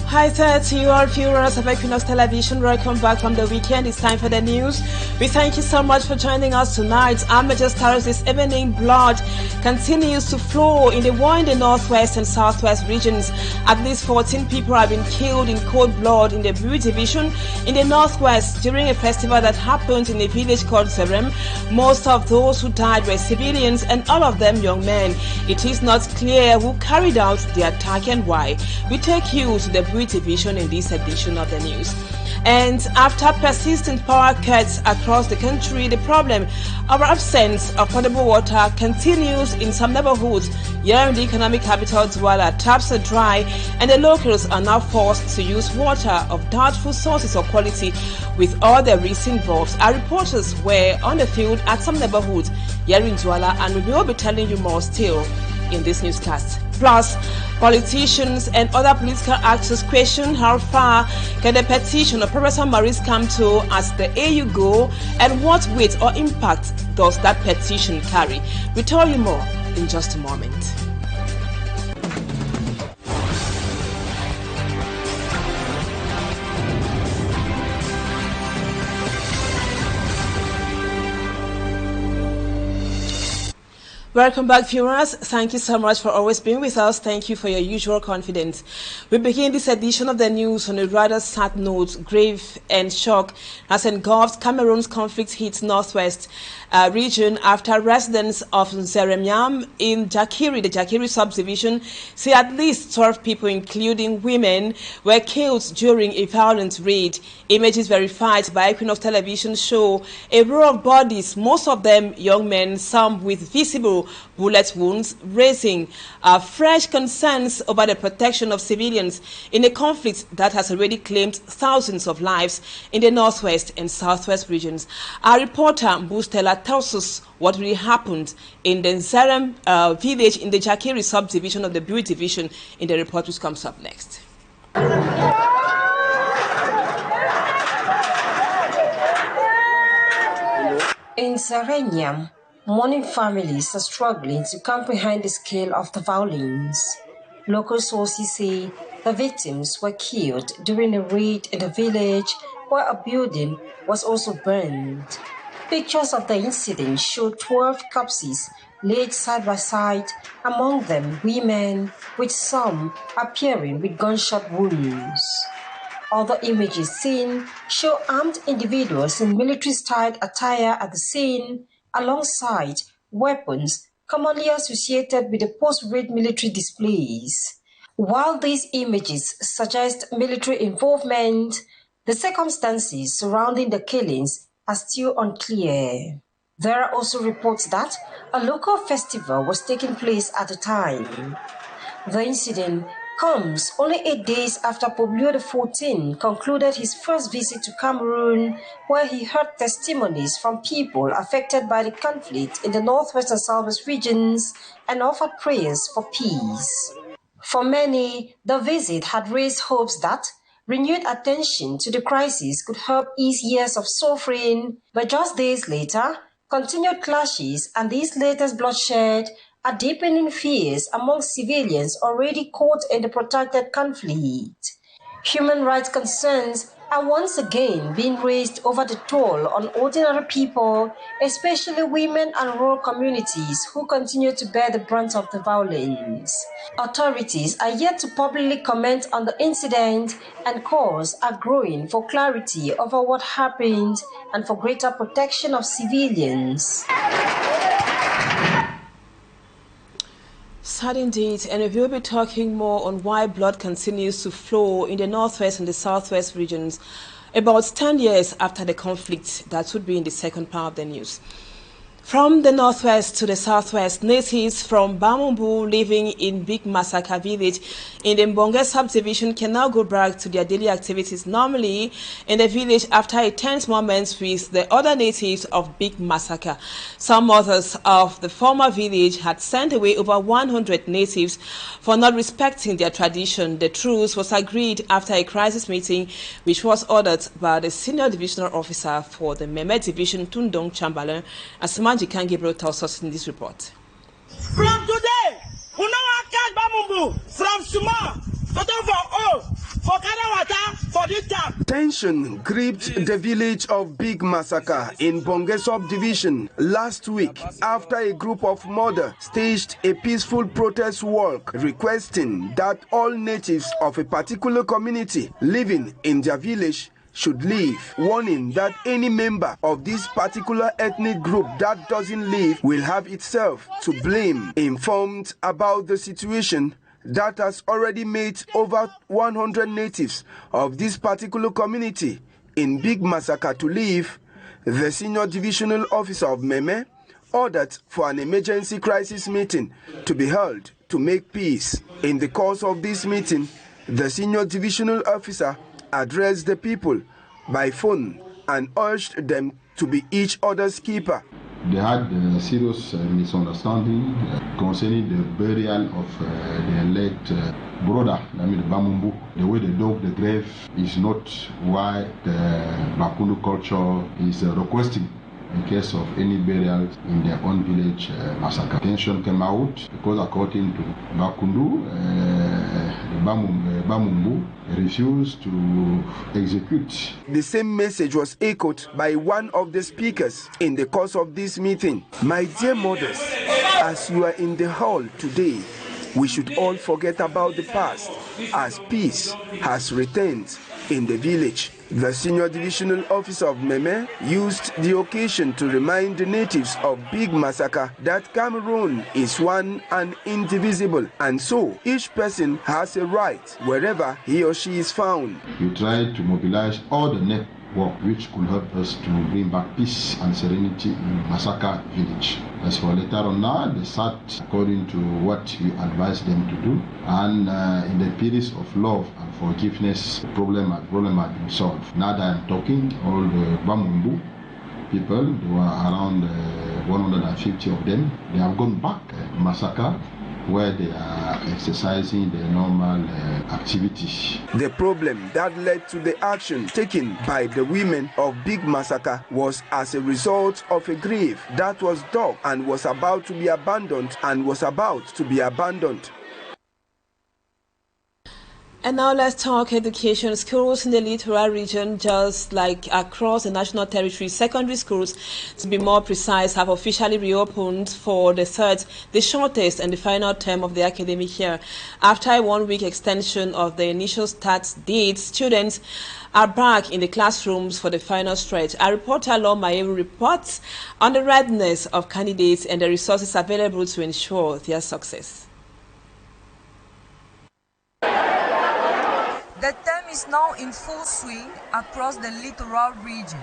Hi there to you all viewers of Equinoxe Television. Welcome back from the weekend. It's time for the news. We thank you so much for joining us tonight. Our major stars this evening. Blood continues to flow in the war in the northwest and southwest regions. At least 14 people have been killed in cold blood in the Bui division in the northwest during a festival that happened in a village called Zerem. Most of those who died were civilians and all of them young men. It is not clear who carried out the attack and why. We take you to the Bui division in this edition of the news. And after persistent power cuts across the country, the problem of absence of potable water continues in some neighborhoods. Here in the economic capital, Douala, taps are dry and the locals are now forced to use water of doubtful sources or quality with all the risks involved. Our reporters were on the field at some neighborhoods here in Douala, and we will be telling you more still in this newscast. Plus, politicians and other political actors question how far can the petition of Professor Maurice come to as the AU go, and what weight or impact does that petition carry? We'll tell you more in just a moment. Welcome back, viewers. Thank you so much for always being with us. Thank you for your usual confidence. We begin this edition of the news on a rather sad note. Grave and shock has engulfed Cameroon's conflict-hit northwest region after residents of Zeremiam in Jakiri, the Jakiri subdivision, say at least 12 people, including women, were killed during a violent raid. Images verified by Equinoxe Television show a row of bodies, most of them young men, some with visible bullet wounds, raising fresh concerns over the protection of civilians in a conflict that has already claimed thousands of lives in the northwest and southwest regions. Our reporter Bustela tells us what really happened in the Zerem village in the Jakiri subdivision of the Bui division in the report which comes up next. In Zeremiam, mourning families are struggling to comprehend the scale of the violence. Local sources say the victims were killed during a raid in the village where a building was also burned. Pictures of the incident show 12 corpses laid side by side, among them women, with some appearing with gunshot wounds. Other images seen show armed individuals in military-style attire at the scene, alongside weapons commonly associated with the post-raid military displays. While these images suggest military involvement, the circumstances surrounding the killings are still unclear. There are also reports that a local festival was taking place at the time. The incident comes only 8 days after Pope Leo XIV concluded his first visit to Cameroon, where he heard testimonies from people affected by the conflict in the northwest and southwest regions and offered prayers for peace. For many, the visit had raised hopes that renewed attention to the crisis could help ease years of suffering, but just days later, continued clashes and this latest bloodshed are deepening fears among civilians already caught in the protracted conflict. Human rights concerns are once again being raised over the toll on ordinary people, especially women and rural communities who continue to bear the brunt of the violence. Authorities are yet to publicly comment on the incident, and calls are growing for clarity over what happened and for greater protection of civilians. Sad indeed, and we will be talking more on why blood continues to flow in the northwest and the southwest regions about 10 years after the conflict. That would be in the second part of the news. From the northwest to the southwest, natives from Bamumbu living in Big Masaka village in the Mbonge subdivision can now go back to their daily activities normally in the village after a tense moment with the other natives of Big Masaka. Some mothers of the former village had sent away over 100 natives for not respecting their tradition. The truce was agreed after a crisis meeting which was ordered by the senior divisional officer for the Meme division, Tundong Chamberlain, as Gabriel tells us in this report. From today, we know our catch Bamumbu from Suma, total for all, Tension gripped the village of Big Masaka in Bonge subdivision last week after a group of mothers staged a peaceful protest walk requesting that all natives of a particular community living in their village should leave, warning that any member of this particular ethnic group that doesn't leave will have itself to blame. Informed about the situation that has already made over 100 natives of this particular community in Big Masaka to leave, the senior divisional officer of Meme ordered for an emergency crisis meeting to be held to make peace. In the course of this meeting, the senior divisional officer addressed the people by phone and urged them to be each other's keeper. They had a serious misunderstanding concerning the burial of their late brother, Namid Bamumbu. The way they dug the grave is not why the Bakundu culture is requesting in case of any burial in their own village massacre. Tension came out because according to Bakundu, Bamumbu refused to execute. The same message was echoed by one of the speakers in the course of this meeting. My dear mothers, as you are in the hall today, we should all forget about the past as peace has returned in the village. The senior divisional officer of Meme used the occasion to remind the natives of Big Masaka that Cameroon is one and indivisible, and so each person has a right wherever he or she is found. We tried to mobilize all the network which could help us to bring back peace and serenity in Masaka village. As for later on now, they sat according to what we advised them to do, and in the periods of love and forgiveness, the problem had been solved. Now that I'm talking, all the Bamumbu people, there were around 150 of them, they have gone back to Masaka, where they are exercising their normal activities. The problem that led to the action taken by the women of Big Masaka was as a result of a grave that was dug and was about to be abandoned And now let's talk education. Schools in the littoral region, just like across the national territory, secondary schools, to be more precise, have officially reopened for the shortest and the final term of the academic year. After a one-week extension of the initial start date, students are back in the classrooms for the final stretch. Our reporter, Lord Mayeru, reports on the readiness of candidates and the resources available to ensure their success. The term is now in full swing across the littoral region.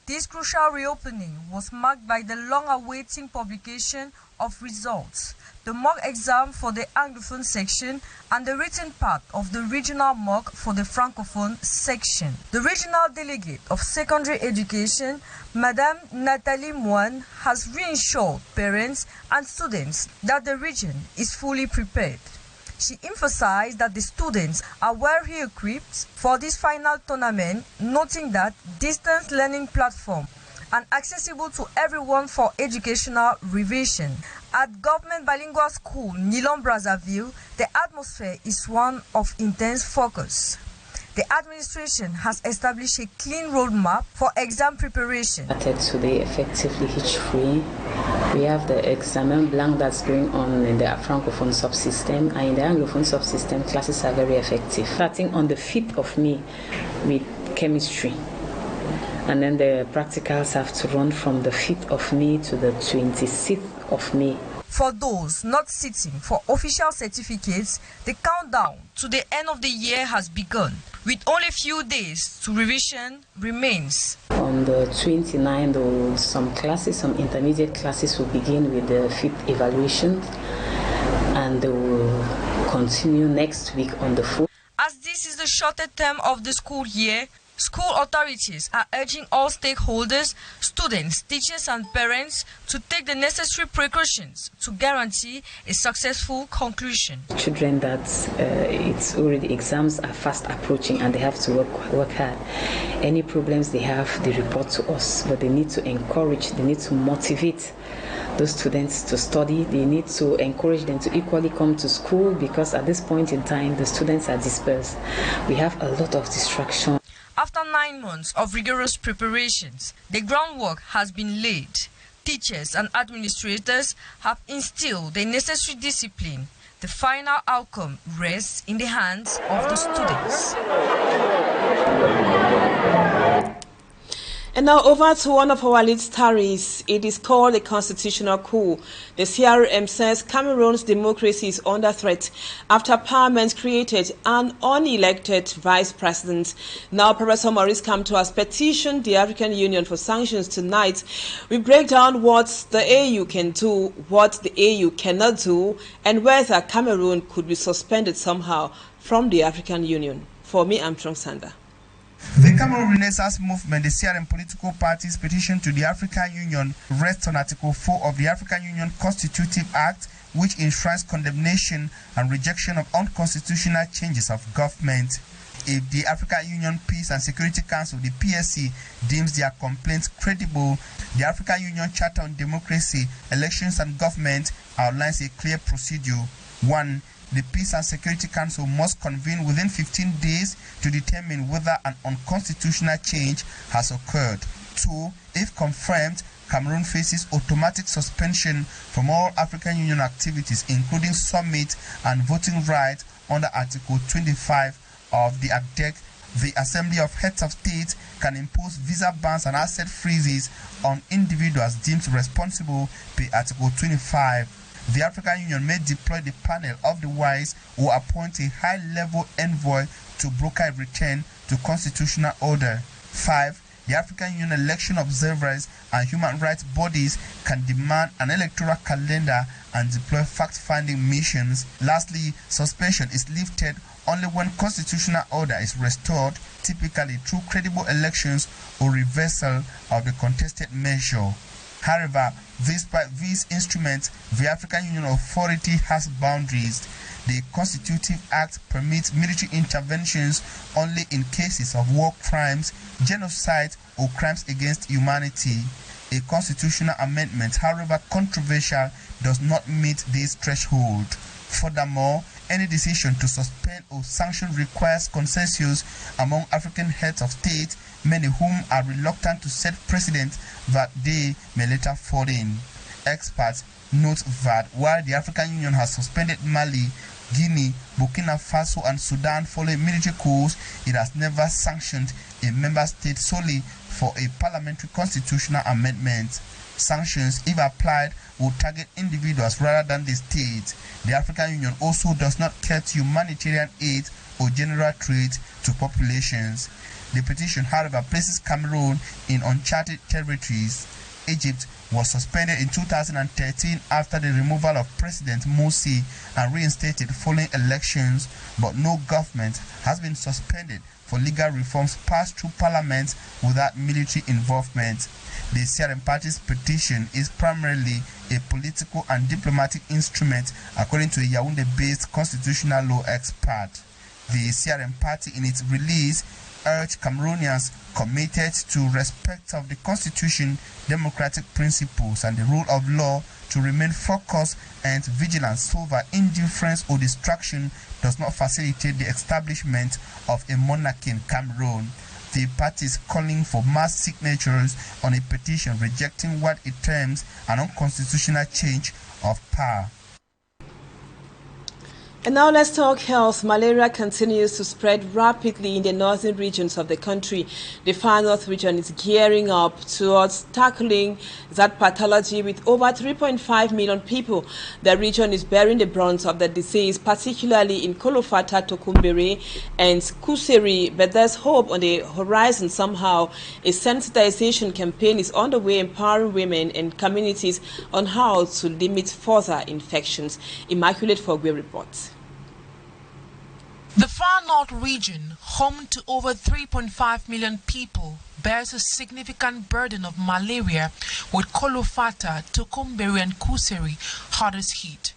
This crucial reopening was marked by the long-awaiting publication of results, the mock exam for the Anglophone section, and the written part of the regional mock for the Francophone section. The regional delegate of secondary education, Madame Nathalie Moine, has reassured parents and students that the region is fully prepared. She emphasized that the students are well equipped for this final tournament, noting that distance learning platform and accessible to everyone for educational revision. At Government Bilingual School, Nilon Brazzaville, the atmosphere is one of intense focus. The administration has established a clean roadmap for exam preparation. Today, effectively hitch-free. We have the examen blank that's going on in the Francophone subsystem, and in the Anglophone subsystem, classes are very effective. Starting on the 5th of May with chemistry, and then the practicals have to run from the 5th of May to the 26th of May. For those not sitting for official certificates, the countdown to the end of the year has begun, with only a few days to revision remains. On the 29th, some intermediate classes will begin with the 5th evaluation, and they will continue next week on the 4th. As this is the shorter term of the school year, school authorities are urging all stakeholders, students, teachers and parents to take the necessary precautions to guarantee a successful conclusion. Children that it's already exams are fast approaching and they have to work hard. Any problems they have, they report to us, but they need to encourage, they need to motivate those students to study. They need to encourage them to equally come to school, because at this point in time, the students are dispersed. We have a lot of distraction. After 9 months of rigorous preparations, the groundwork has been laid. Teachers and administrators have instilled the necessary discipline. The final outcome rests in the hands of the students. And now over to one of our lead stories. It is called a constitutional coup. The CRM says Cameroon's democracy is under threat after Parliament created an unelected vice president. Now Professor Maurice come to us petition the African Union for sanctions tonight. We break down what the AU can do, what the AU cannot do, and whether Cameroon could be suspended somehow from the African Union. For me, I'm Trong Sanda. The Cameroon Renaissance Movement, the CRM political party's petition to the African Union rests on Article 4 of the African Union Constitutive Act, which enshrines condemnation and rejection of unconstitutional changes of government. If the African Union Peace and Security Council, the PSC, deems their complaints credible, the African Union Charter on Democracy, Elections and Government outlines a clear procedure. 1. The Peace and Security Council must convene within 15 days to determine whether an unconstitutional change has occurred. 2. If confirmed, Cameroon faces automatic suspension from all African Union activities, including summit and voting rights under Article 25 of the ACDEC. The Assembly of Heads of State can impose visa bans and asset freezes on individuals deemed responsible by Article 25. The African Union may deploy the panel of the wise or appoint a high-level envoy to broker a return to constitutional order. 5. The African Union election observers and human rights bodies can demand an electoral calendar and deploy fact-finding missions. Lastly, suspension is lifted only when constitutional order is restored, typically through credible elections or reversal of the contested measure. However, despite these instruments, the African Union authority has boundaries. The Constitutive Act permits military interventions only in cases of war crimes, genocide, or crimes against humanity. A constitutional amendment, however controversial, does not meet this threshold. Furthermore, any decision to suspend or sanction requires consensus among African heads of state, many whom are reluctant to set precedent that they may later fall in. Experts note that while the African Union has suspended Mali, Guinea, Burkina Faso and Sudan following military coups, it has never sanctioned a member state solely for a parliamentary constitutional amendment. Sanctions, if applied, will target individuals rather than the state. The African Union also does not cut humanitarian aid or general trade to populations. The petition, however, places Cameroon in uncharted territories. Egypt was suspended in 2013 after the removal of President Morsi and reinstated following elections, but no government has been suspended for legal reforms passed through parliament without military involvement. The CRM party's petition is primarily a political and diplomatic instrument, according to a Yaoundé-based constitutional law expert. The CRM party, in its release, urged Cameroonians committed to respect of the constitution, democratic principles, and the rule of law to remain focused and vigilant so that indifference or distraction does not facilitate the establishment of a monarchy in Cameroon. The party is calling for mass signatures on a petition rejecting what it terms an unconstitutional change of power. And now let's talk health. Malaria continues to spread rapidly in the northern regions of the country. The far north region is gearing up towards tackling that pathology with over 3.5 million people. The region is bearing the brunt of the disease, particularly in Kolofata, Tokumbere and Kuseri, but there's hope on the horizon somehow. A sensitization campaign is underway, empowering women and communities on how to limit further infections. Immaculate Fogwe reports. The far north region, home to over 3.5 million people, bears a significant burden of malaria, with Kolofata, Tokumbere and Kuseri hardest hit.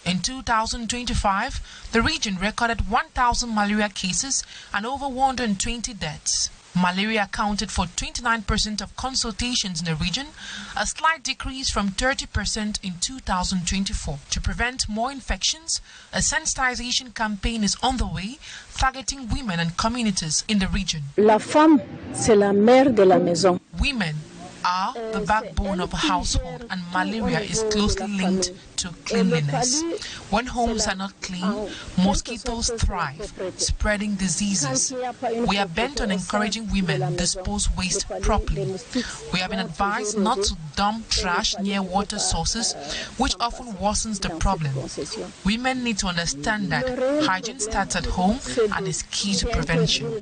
In 2025, the region recorded 1,000 malaria cases and over 120 deaths. Malaria accounted for 29% of consultations in the region, a slight decrease from 30% in 2024. To prevent more infections, a sensitization campaign is on the way, targeting women and communities in the region. La femme, c'est la mère de la maison. Women are the backbone of a household, and malaria is closely linked to cleanliness. When homes are not clean, mosquitoes thrive, spreading diseases. We are bent on encouraging women dispose waste properly. We have been advised not to dump trash near water sources, which often worsens the problem. Women need to understand that hygiene starts at home and is key to prevention.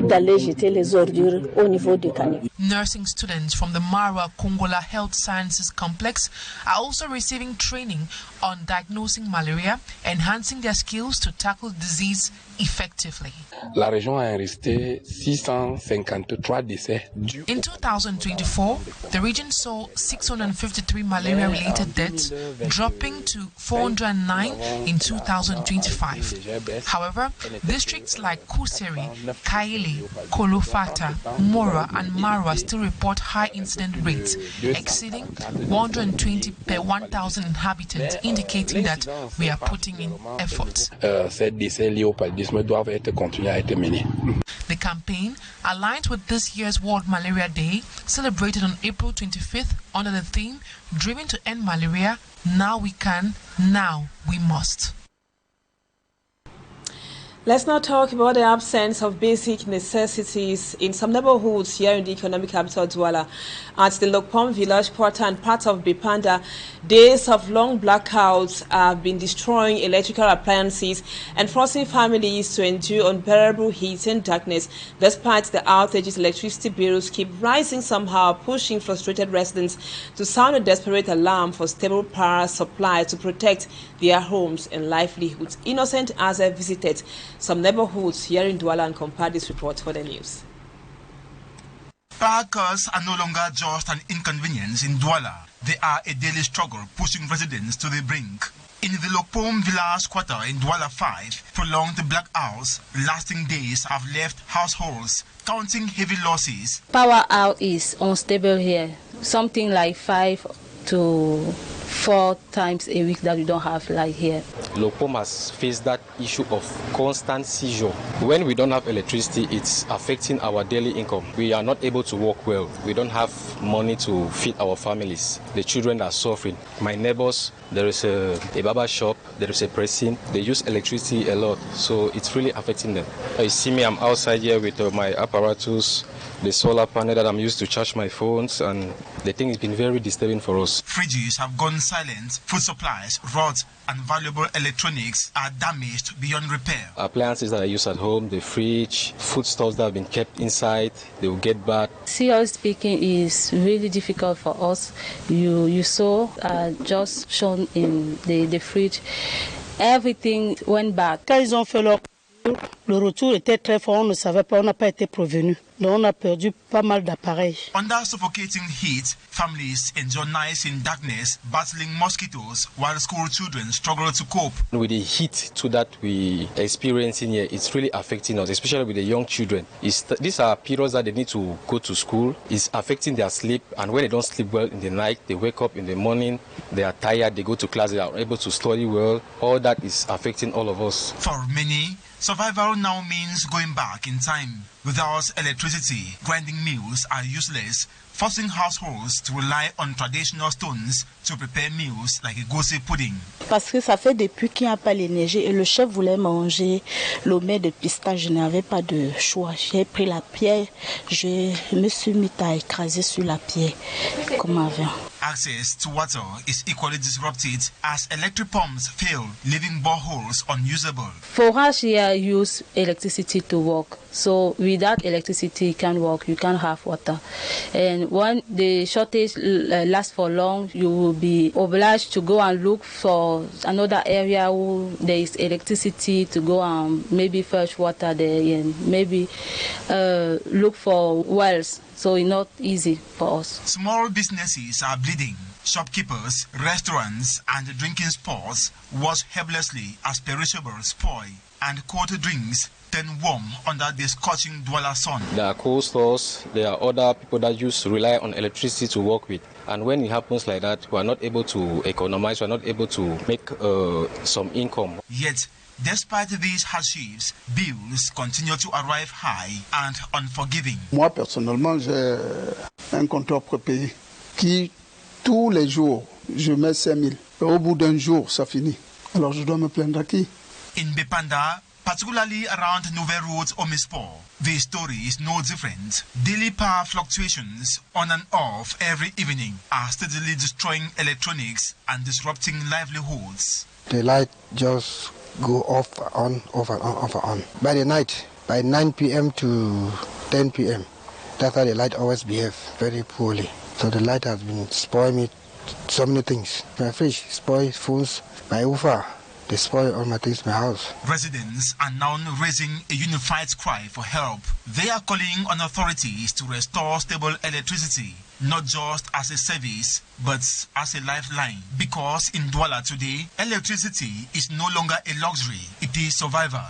Nursing students from the Mara Kongola Health Sciences Complex are also receiving training on diagnosing malaria, enhancing their skills to tackle disease effectively. La région a enregistré 653 décès. In 2024, the region saw 653 malaria-related deaths, dropping to 409 in 2025. However, districts like Kuseri, Kaili, Kolofata, Mora, and Marwa still report high incident rates, exceeding 120 per 1,000 inhabitants, indicating that we are putting in efforts. The campaign aligns with this year's World Malaria Day, celebrated on April 25th under the theme, Driven to End Malaria, Now We Can, Now We Must. Let's now talk about the absence of basic necessities in some neighborhoods here in the economic capital Douala. At the Lokpom village, Porta, and parts of Bipanda, days of long blackouts have been destroying electrical appliances and forcing families to endure unbearable heat and darkness. Despite the outages, electricity bills keep rising somehow, pushing frustrated residents to sound a desperate alarm for stable power supply to protect their homes and livelihoods. Innocent as I visited some neighborhoods here in Douala and compiled this report for the news. Power cuts are no longer just an inconvenience in Douala. They are a daily struggle, pushing residents to the brink. In the Lokpom village quarter in Douala 5, prolonged blackouts lasting days have left households counting heavy losses. Power out is unstable here. Something like 5 to 4 times a week that we don't have light here. Lokpom has faced that issue of constant seizure. When we don't have electricity, it's affecting our daily income. We are not able to work well. We don't have money to feed our families. The children are suffering. My neighbors, there is a barber shop, there is a pressing. They use electricity a lot, so it's really affecting them. You see me, I'm outside here with my apparatus, the solar panel that I'm used to charge my phones, and the thing has been very disturbing for us. Fridges have gone silent. Food supplies, rods, and valuable electronics are damaged beyond repair. Appliances that I use at home, the fridge, foodstuffs that have been kept inside, they will get bad. Seriously speaking, is really difficult for us. You saw just shown in the fridge, everything went bad. Quand ils ont fait le retour était très fort, on ne savait pas, on n'a pas été prévenu. Donc on a perdu pas mal d'appareils. Under suffocating heat, families endure nights in darkness, battling mosquitoes, while school children struggle to cope. With the heat too that we experiencing here, it's really affecting us, especially with the young children. These are periods that they need to go to school. It's affecting their sleep, and when they don't sleep well in the night, they wake up in the morning, they are tired, they go to class, they are unable to study well. All that is affecting all of us. For many, survival now means going back in time. Without electricity, grinding mills are useless, forcing households to rely on traditional stones to prepare meals like a gossip pudding. Parce que ça fait depuis qu'il n'y a pas l'énergie et le chef voulait manger l'omelette de pistache, je n'avais pas de choix. J'ai pris la pierre, je me suis mis à écraser sur la pierre comme avant. Access to water is equally disrupted as electric pumps fail, leaving boreholes unusable. Forage here use electricity to work. So without electricity, you can't work, you can't have water. And when the shortage lasts for long, you will be obliged to go and look for another area where there is electricity to go and maybe fetch water there and maybe look for wells. So it's not easy for us. Small businesses are bleeding. Shopkeepers, restaurants, and drinking spots watch helplessly as perishables spoil and cold drinks turn warm under the scorching Douala sun. There are coal stores, there are other people that used to rely on electricity to work with. And when it happens like that, we are not able to economize, we are not able to make some income. Yet, despite these hardships, bills continue to arrive high and unforgiving. Moi, personnellement, j'ai un compteur prépayé qui, tous les jours, je mets 5 000. Et au bout d'un jour, ça finit. Alors, je dois me plaindre à qui? In Bepanda, particularly around Nouvelle Road or Misport, the story is no different. Daily power fluctuations on and off every evening are steadily destroying electronics and disrupting livelihoods. The light just go off and on. By the night, by 9 p.m. to 10 p.m., that's how the light always behave very poorly. So the light has been spoiling me so many things. My fridge spoil, phones, my woofer, they spoil all my things in my house. Residents are now raising a unified cry for help. They are calling on authorities to restore stable electricity, not just as a service, but as a lifeline. Because in Douala today, electricity is no longer a luxury, it is survival.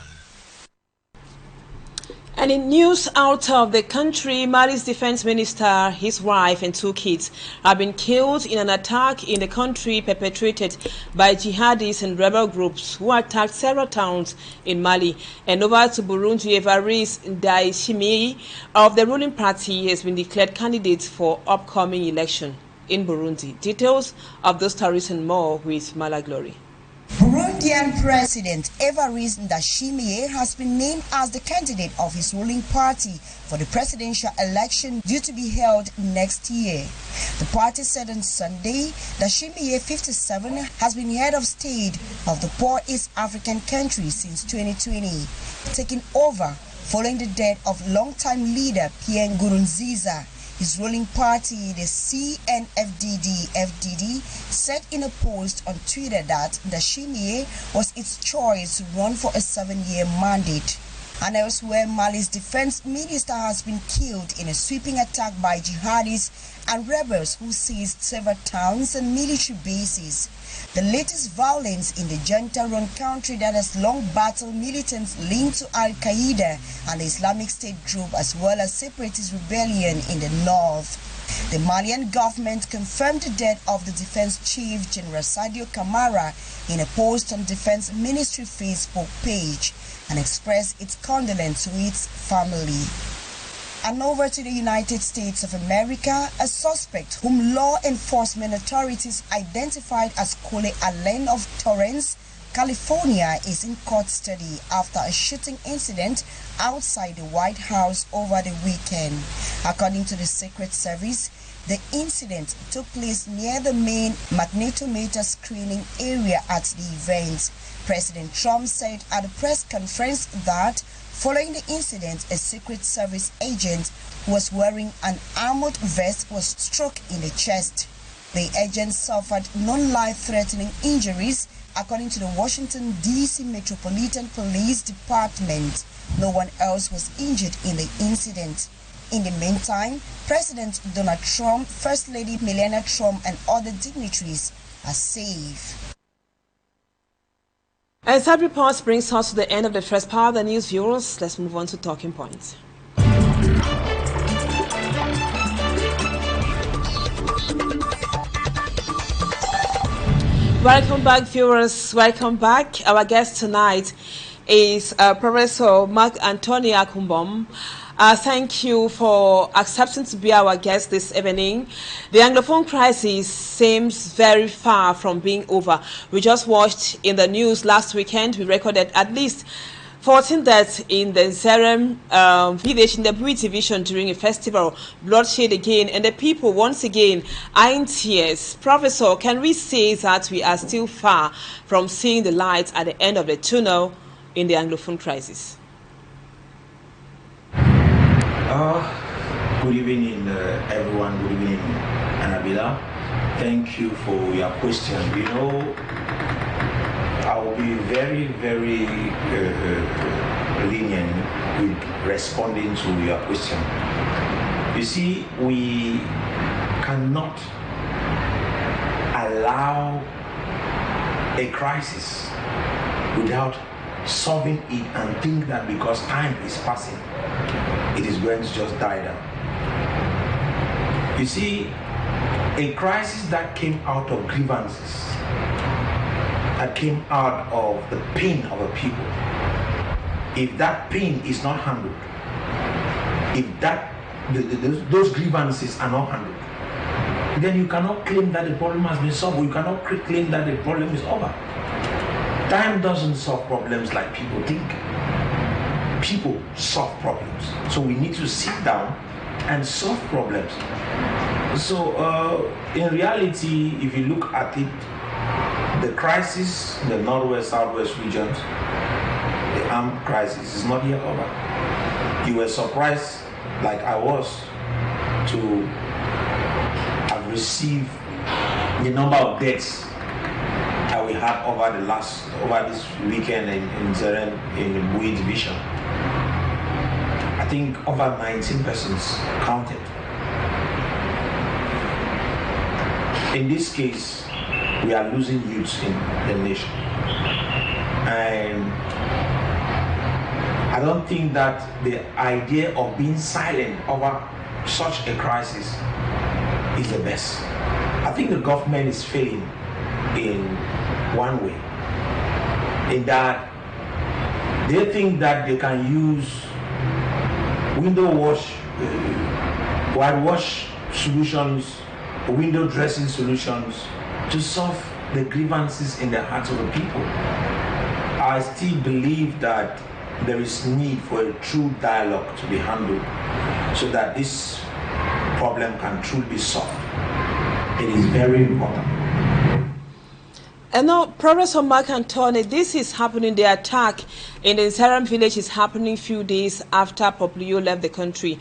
And in news out of the country, Mali's defense minister, his wife and 2 kids have been killed in an attack in the country perpetrated by jihadists and rebel groups who attacked several towns in Mali. And over to Burundi, Evariste Ndayishimiye of the ruling party has been declared candidate for upcoming election in Burundi. Details of those stories and more with Mala Glory. Burundian President Evariste Ndayishimiye has been named as the candidate of his ruling party for the presidential election due to be held next year. The party said on Sunday that Ndayishimiye, 57, has been head of state of the poor East African country since 2020, taking over following the death of longtime leader Pierre Nkurunziza. His ruling party, the CNFDD-FDD, said in a post on Twitter that Ndayishimiye was its choice to run for a 7-year mandate. And elsewhere, Mali's defense minister has been killed in a sweeping attack by jihadists and rebels who seized several towns and military bases. The latest violence in the junta-run country that has long battled militants linked to Al-Qaeda and the Islamic State group, as well as separatist rebellion in the north. The Malian government confirmed the death of the defense chief, General Sadio Kamara, in a post on Defense Ministry Facebook page and expressed its condolence to its family. And over to the United States of America, a suspect whom law enforcement authorities identified as Cole Allen of Torrance, California, is in custody after a shooting incident outside the White House over the weekend. According to the Secret Service, the incident took place near the main magnetometer screening area at the event. President Trump said at a press conference that following the incident, a Secret Service agent who was wearing an armored vest was struck in the chest. The agent suffered non-life-threatening injuries, according to the Washington, D.C. Metropolitan Police Department. No one else was injured in the incident. In the meantime, President Donald Trump, First Lady Melania Trump, and other dignitaries are safe. And that report brings us to the end of the first part of the news, viewers. Let's move on to talking points. Welcome back, viewers. Welcome back. Our guest tonight is Professor Mark Anthony AKUHMBOM. Thank you for accepting to be our guest this evening. The Anglophone crisis seems very far from being over. We just watched in the news last weekend, we recorded at least 14 deaths in the Zerem village in the Bui division during a festival. Bloodshed again, and the people once again are in tears. Professor, can we say that we are still far from seeing the light at the end of the tunnel in the Anglophone crisis? Good evening, everyone. Good evening, Annabella. Thank you for your question. You know, I will be very, very lenient with responding to your question. You see, we cannot allow a crisis without solving it and think that because time is passing, it is going to just die down. You see, a crisis that came out of grievances, that came out of the pain of a people, if that pain is not handled, if those grievances are not handled, then you cannot claim that the problem has been solved, or you cannot claim that the problem is over. Time doesn't solve problems like people think. People solve problems. So we need to sit down and solve problems. So in reality, if you look at it, the crisis in the Northwest, Southwest regions, the armed crisis is not yet over. You were surprised, like I was, to have received the number of deaths that we had over this weekend in the Bui division. I think over 19 persons counted. In this case, we are losing youths in the nation. And I don't think that the idea of being silent over such a crisis is the best. I think the government is failing in one way, in that they think that they can use whitewash solutions, window dressing solutions to solve the grievances in the hearts of the people. I still believe that there is need for a true dialogue to be handled so that this problem can truly be solved. It is very important. And now, Professor Mark Antony, this is happening, the attack in the Nsaram village is happening few days after Poplio left the country.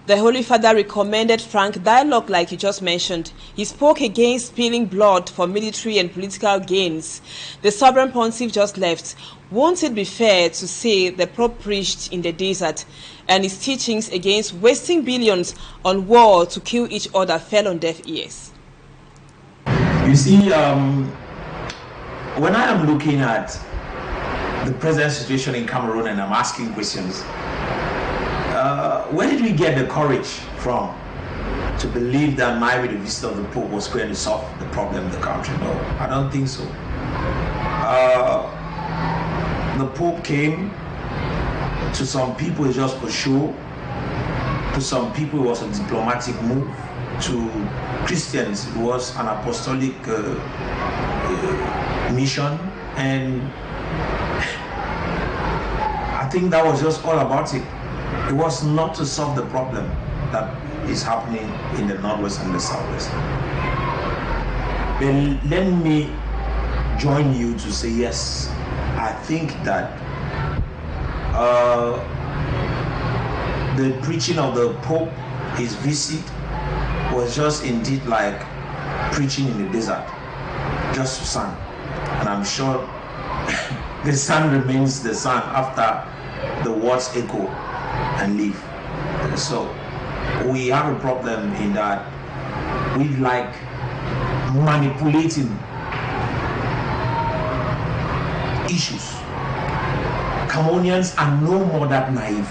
The Holy Father recommended frank dialogue, like you just mentioned. He spoke against spilling blood for military and political gains. The Sovereign Pontiff just left. Won't it be fair to say the Pope preached in the desert and his teachings against wasting billions on war to kill each other fell on deaf ears? You see, when I am looking at the present situation in Cameroon and I'm asking questions, where did we get the courage from to believe that maybe the visit of the Pope was going to solve the problem in the country? No, I don't think so. The Pope came, to some people it just for show, to some people it was a diplomatic move, to Christians it was an apostolic mission, and I think that was just all about it. It was not to solve the problem that is happening in the Northwest and the Southwest. Then let me join you to say yes, I think that the preaching of the Pope, his visit, was just indeed like preaching in the desert, just sun. And I'm sure the sun remains the sun after the words echo and leave. So we have a problem in that we like manipulating issues. Cameroonians are no more that naive.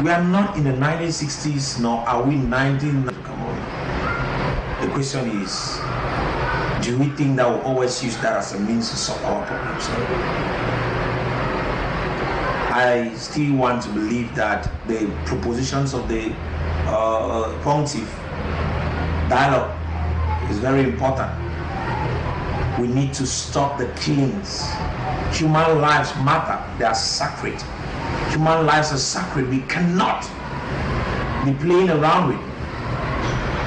We are not in the 1960s, nor are we 19 Cameroon. The question is, do we think that we'll always use that as a means to solve our problems? I still want to believe that the propositions of the Pontiff dialogue is very important. We need to stop the killings. Human lives matter, they are sacred. Human lives are sacred, we cannot be playing around with.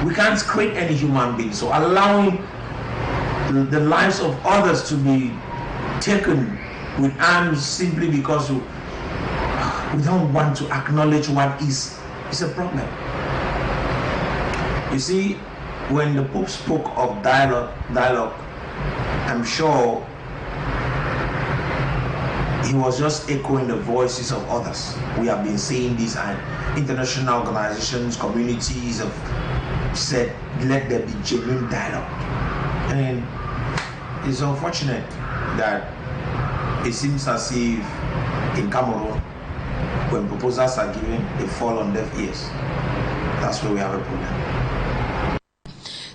We can't create any human being, so allowing the lives of others to be taken with arms simply because we don't want to acknowledge what is a problem. You see, when the Pope spoke of dialogue, I'm sure he was just echoing the voices of others. We have been saying this, and international organizations, communities have said, let there be genuine dialogue. And it's unfortunate that it seems as if in Cameroon, when proposals are given, they fall on deaf ears. That's where we have a problem.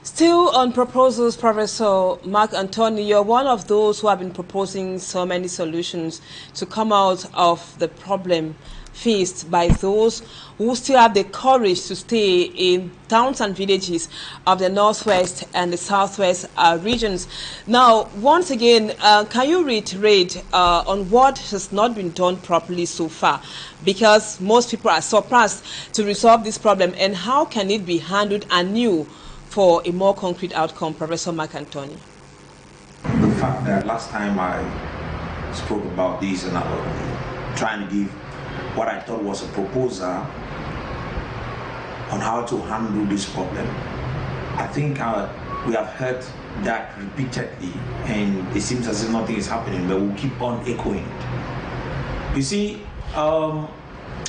Still on proposals, Professor Mark Anthony, you're one of those who have been proposing so many solutions to come out of the problem faced by those who still have the courage to stay in towns and villages of the northwest and the southwest regions. Now, once again, can you reiterate on what has not been done properly so far? Because most people are surprised to resolve this problem, and how can it be handled anew for a more concrete outcome, Professor Mark Anthony? The fact that last time I spoke about this and I was trying to give what I thought was a proposal on how to handle this problem, I think we have heard that repeatedly, and it seems as if nothing is happening, but we'll keep on echoing it. You see,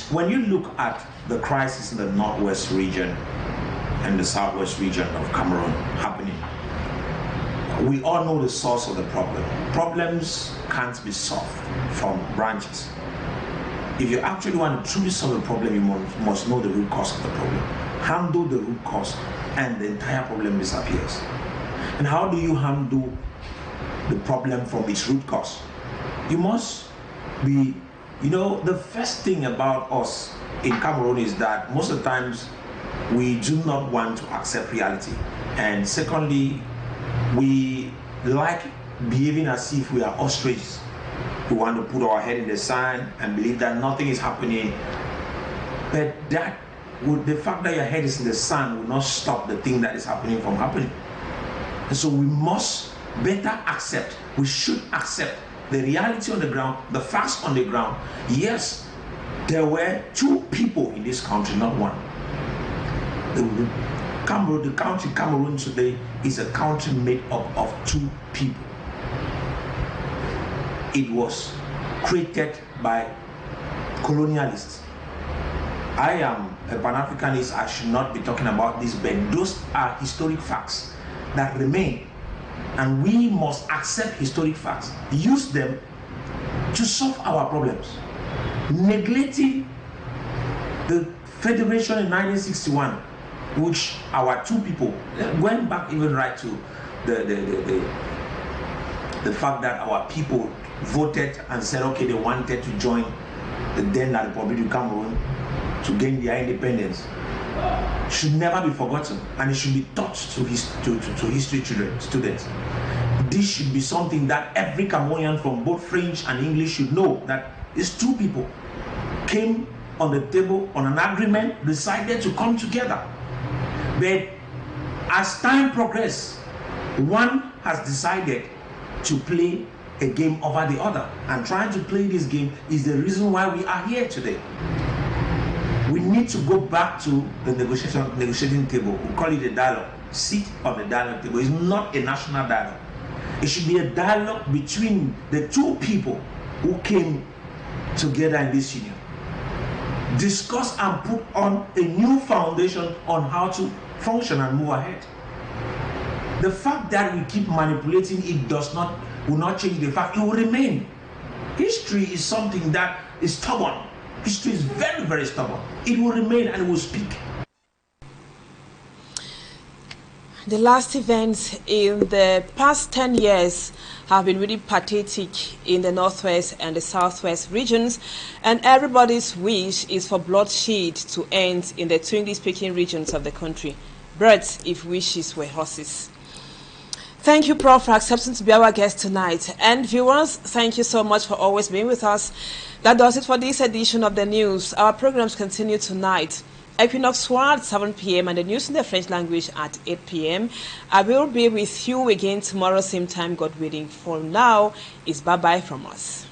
when you look at the crisis in the northwest region and the southwest region of Cameroon happening, we all know the source of the problem. Problems can't be solved from branches. If you actually want to truly solve a problem, you must know the root cause of the problem. Handle the root cause, and the entire problem disappears. And how do you handle the problem from its root cause? You must be, the first thing about us in Cameroon is that most of the times we do not want to accept reality. And secondly, we like behaving as if we are ostriches. We want to put our head in the sand and believe that nothing is happening. But the fact that your head is in the sand will not stop the thing that is happening from happening. And so we must better accept, we should accept the reality on the ground, the facts on the ground. Yes, there were two people in this country, not one. The country Cameroon today is a country made up of two people. It was created by colonialists. I am a Pan-Africanist, I should not be talking about this, but those are historic facts that remain. And we must accept historic facts, use them to solve our problems. Neglecting the Federation in 1961, which our two people, going back even right to the fact that our people voted and said, okay, they wanted to join the then Republic of Cameroon to gain their independence, should never be forgotten, and it should be taught to history students. This should be something that every Cameroonian from both French and English should know, that these two people came on the table on an agreement, decided to come together. But as time progressed, one has decided to play a game over the other, and trying to play this game is the reason why we are here today. We need to go back to the negotiating table. We call it a dialogue. Sit on the dialogue table. It's not a national dialogue. It should be a dialogue between the two people who came together in this union. Discuss and put on a new foundation on how to function and move ahead. The fact that we keep manipulating it will not change the fact, it will remain. History is something that is stubborn. History is very, very stubborn. It will remain and it will speak. The last events in the past 10 years have been really pathetic in the northwest and the southwest regions, and everybody's wish is for bloodshed to end in the two English-speaking regions of the country. Birds, if wishes were horses. Thank you, Prof, for accepting to be our guest tonight. And viewers, thank you so much for always being with us. That does it for this edition of the news. Our programs continue tonight. Equinoxe at 7 p.m. and the news in the French language at 8 p.m. I will be with you again tomorrow, same time, God willing. For now, it's bye-bye from us.